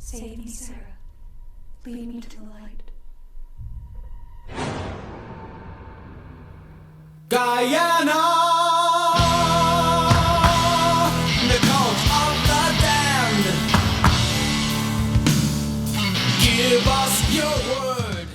Save me, Sarah. Lead me to the light. Guyana, the cult of the damned. Give us your word.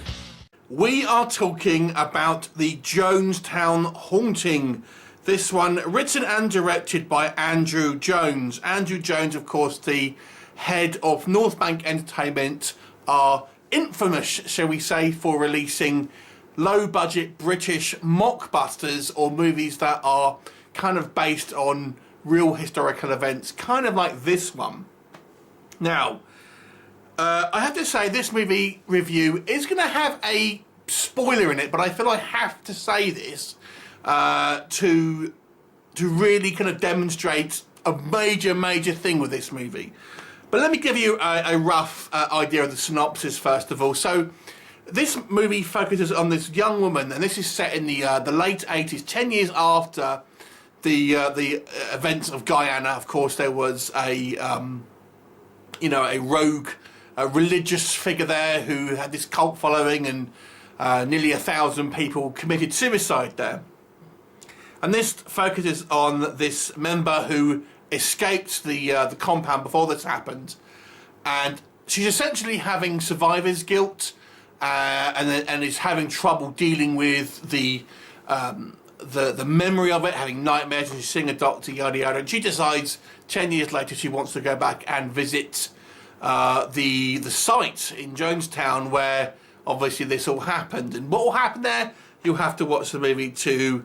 We are talking about the Jonestown Haunting. This one written and directed by Andrew Jones. Andrew Jones, of course, the head of North Bank Entertainment, are infamous, shall we say, for releasing low-budget British mockbusters or movies that are kind of based on real historical events, kind of like this one. Now, I have to say this movie review is going to have a spoiler in it, but I feel I have to say this to really kind of demonstrate a major thing with this movie. But let me give you a rough idea of the synopsis first of all. So this movie focuses on this young woman, and this is set in the late 80s, 10 years after the events of Guyana. Of course, there was a rogue religious figure there who had this cult following, and nearly 1,000 people committed suicide there. And this focuses on this member who escaped the compound before this happened, and she's essentially having survivor's guilt, and is having trouble dealing with the memory of it, having nightmares, and she's seeing a doctor, yada yada. And she decides 10 years later she wants to go back and visit the site in Jonestown where obviously this all happened. And what will happen there, you'll have to watch the movie to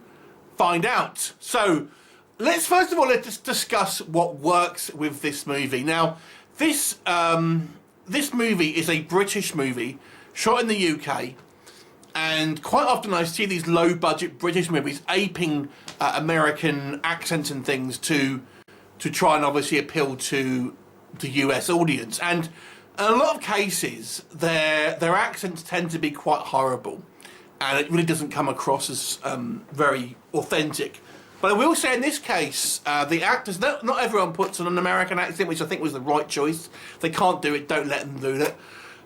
find out. So let's discuss what works with this movie. Now, this movie is a British movie shot in the UK, and quite often I see these low-budget British movies aping American accents and things to try and obviously appeal to the US audience. And in a lot of cases, their accents tend to be quite horrible, and it really doesn't come across as very authentic. But I will say in this case, the actors, not everyone puts on an American accent, which I think was the right choice. If they can't do it, don't let them do it.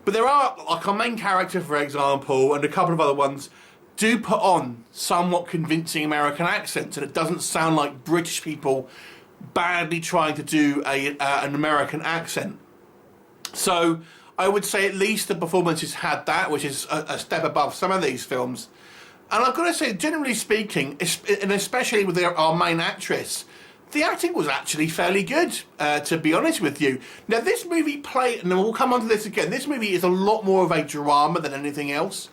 But there are, like our main character, for example, and a couple of other ones, do put on somewhat convincing American accents, and it doesn't sound like British people badly trying to do an American accent. So I would say at least the performances had that, which is a step above some of these films. And I've got to say, generally speaking, and especially with our main actress, the acting was actually fairly good, to be honest with you. Now, this movie and we'll come on to this again, this movie is a lot more of a drama than anything else.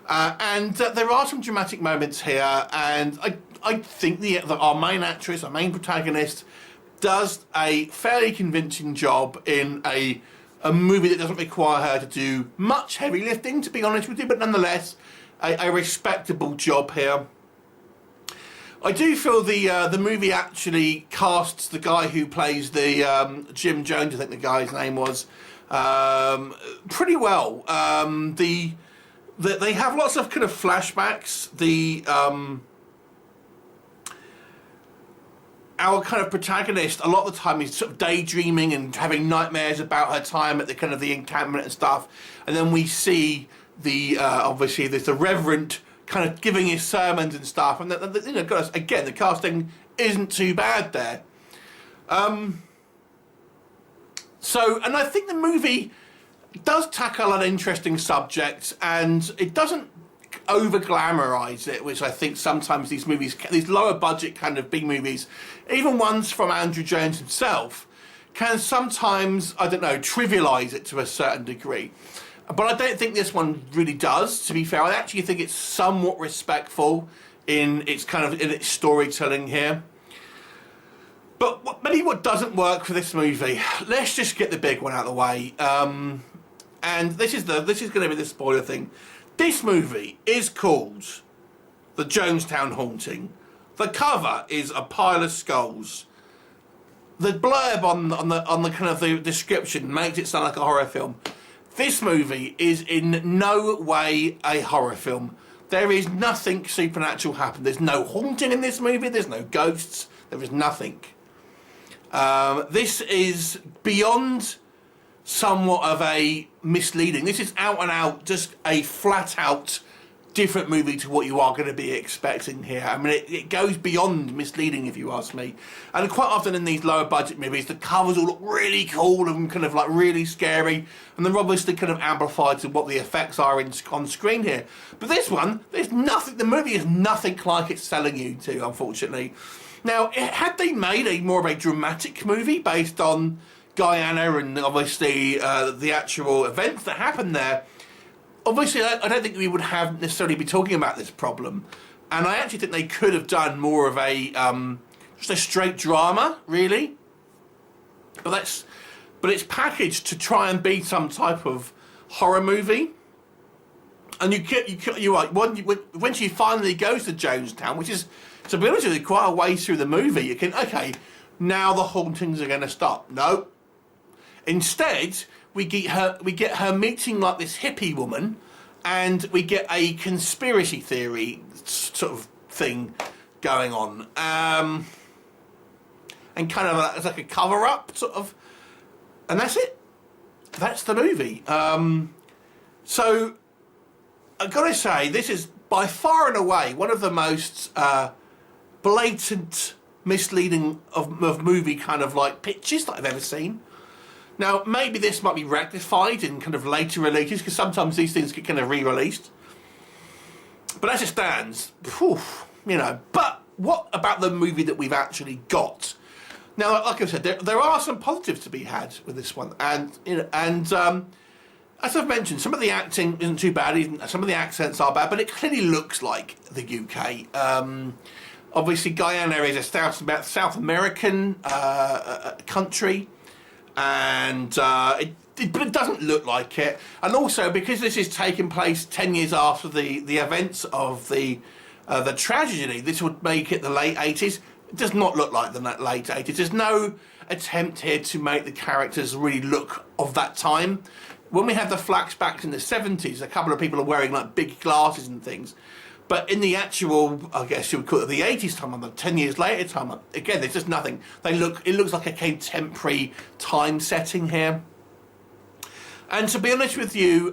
And there are some dramatic moments here, and I think our main actress, our main protagonist, does a fairly convincing job in a movie that doesn't require her to do much heavy lifting, to be honest with you, but nonetheless, a respectable job here. I do feel the movie actually casts the guy who plays the Jim Jones, I think the guy's name was, pretty well. They have lots of kind of flashbacks. Our kind of protagonist, a lot of the time, is sort of daydreaming and having nightmares about her time at the encampment and stuff. And then we see obviously there's the Reverend kind of giving his sermons and stuff, and again, the casting isn't too bad there. So, and I think the movie does tackle an interesting subject, and it doesn't over glamorize it, which I think sometimes these movies, these lower budget kind of big movies, even ones from Andrew Jones himself, can sometimes, I don't know, trivialize it to a certain degree. But I don't think this one really does, to be fair. I actually think it's somewhat respectful in its storytelling here. But maybe what doesn't work for this movie, let's just get the big one out of the way. And this is going to be the spoiler thing. This movie is called The Jonestown Haunting. The cover is a pile of skulls. The blurb on the kind of the description makes it sound like a horror film. This movie is in no way a horror film. There is nothing supernatural happen. There's no haunting in this movie. There's no ghosts. There is nothing. This is beyond somewhat of a misleading. This is out and out, just a flat out different movie to what you are going to be expecting here. I mean, it goes beyond misleading, if you ask me. And quite often in these lower budget movies, the covers all look really cool and kind of like really scary, and they're obviously kind of amplified to what the effects are on screen here. But this one, there's nothing, the movie is nothing like it's selling you to, unfortunately. Now, had they made a more of a dramatic movie based on Guyana and obviously the actual events that happened there, obviously, I don't think we would have necessarily be talking about this problem, and I actually think they could have done more of a just a straight drama, really. But it's packaged to try and be some type of horror movie, and you're right. When she finally goes to Jonestown, which is, to be honest with you, quite a way through the movie, you can, okay, now the hauntings are going to stop. No, instead, we get her meeting like this hippie woman, and we get a conspiracy theory sort of thing going on, and kind of it's like a cover-up sort of, and that's it. That's the movie. So I've got to say, this is by far and away one of the most blatant, misleading of movie kind of like pitches that I've ever seen. Now, maybe this might be rectified in kind of later releases, because sometimes these things get kind of re-released. But as it stands, whew, you know. But what about the movie that we've actually got? Now, like I said, there are some positives to be had with this one, and as I've mentioned, some of the acting isn't too bad, some of the accents are bad, but it clearly looks like the UK. Obviously, Guyana is a South American country. And but it doesn't look like it. And also, because this is taking place 10 years after the events of the tragedy, this would make it the late 80s. It does not look like the late 80s. There's no attempt here to make the characters really look of that time. When we have the flashbacks in the 70s, a couple of people are wearing like big glasses and things. But in the actual, I guess you would call it the 80s time, the 10 years later time, again, there's just nothing. It looks like a contemporary time setting here. And to be honest with you,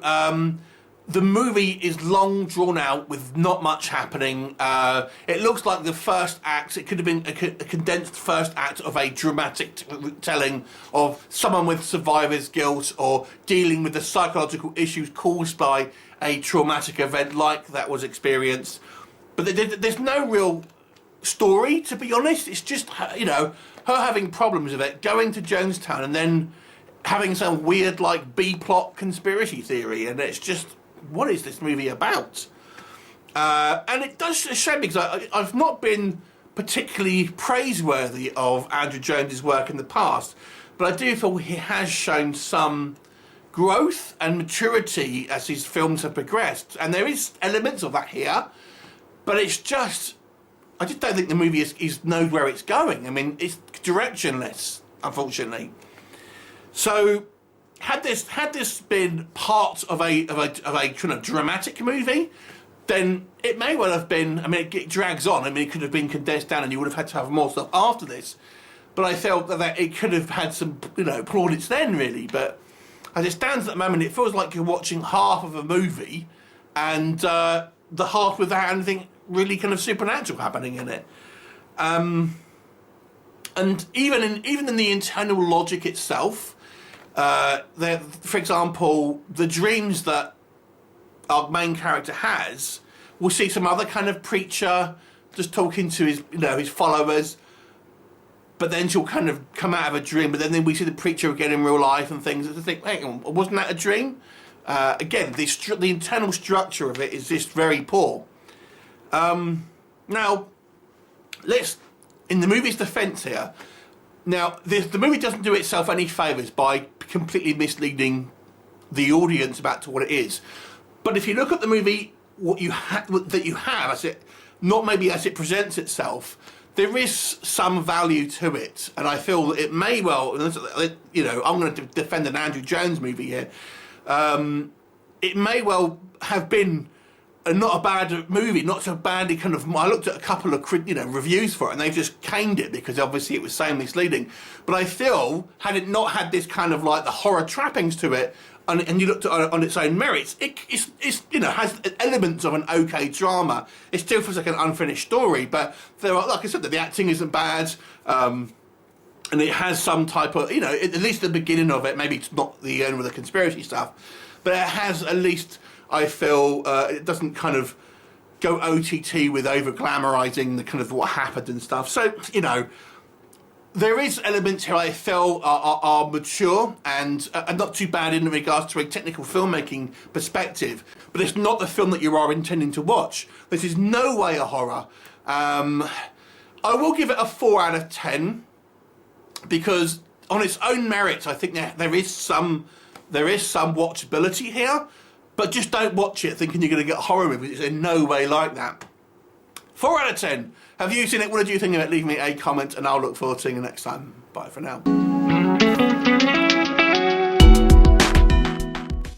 the movie is long drawn out with not much happening. It looks like the first act, it could have been a condensed first act of a dramatic telling of someone with survivor's guilt or dealing with the psychological issues caused by a traumatic event like that was experienced. But there's no real story, to be honest. It's just, her having problems with it, going to Jonestown and then having some weird like B-plot conspiracy theory, and it's just, what is this movie about? And it does shame me, because I've not been particularly praiseworthy of Andrew Jones's work in the past, but I do feel he has shown some growth and maturity as his films have progressed, and there is elements of that here, but it's just, I just don't think the movie knows where it's going. I mean, it's directionless, unfortunately. So had this been part of a kind of dramatic movie, then it may well have been, I mean, it drags on. I mean, it could have been condensed down and you would have had to have more stuff after this. But I felt that it could have had some, plaudits then, really. But as it stands at the moment, it feels like you're watching half of a movie and the half without anything really kind of supernatural happening in it. And even in the internal logic itself, for example, the dreams that our main character has, we'll see some other kind of preacher just talking to his followers, but then she'll kind of come out of a dream, but then we see the preacher again in real life and things, and think, hang on, wasn't that a dream? Again, the internal structure of it is just very poor. Now, in the movie's defence here, now the movie doesn't do itself any favours by completely misleading the audience about to what it is. But if you look at the movie, what you have as it, not maybe as it presents itself, there is some value to it, and I feel that it may well, I'm going to defend an Andrew Jones movie here. It may well have been not a bad movie, not so badly kind of. I looked at a couple of reviews for it, and they just caned it because obviously it was so misleading. But I feel had it not had this kind of like the horror trappings to it, and you looked at it on its own merits, it's has elements of an okay drama. It still feels like an unfinished story, but there are, like I said, the acting isn't bad. And it has some type of, at least the beginning of it, maybe it's not the end with the conspiracy stuff, but it has at least, I feel, it doesn't kind of go OTT with over-glamorising the kind of what happened and stuff. So, there is elements here I feel are mature and not too bad in regards to a technical filmmaking perspective, but it's not the film that you are intending to watch. This is no way a horror. I will give it a 4 out of 10. Because on its own merits, I think there is some watchability here, but just don't watch it thinking you're going to get a horror movie. It's in no way like that. 4 out of 10. Have you seen it? What did you think of it? Leave me a comment, and I'll look forward to seeing you next time. Bye for now.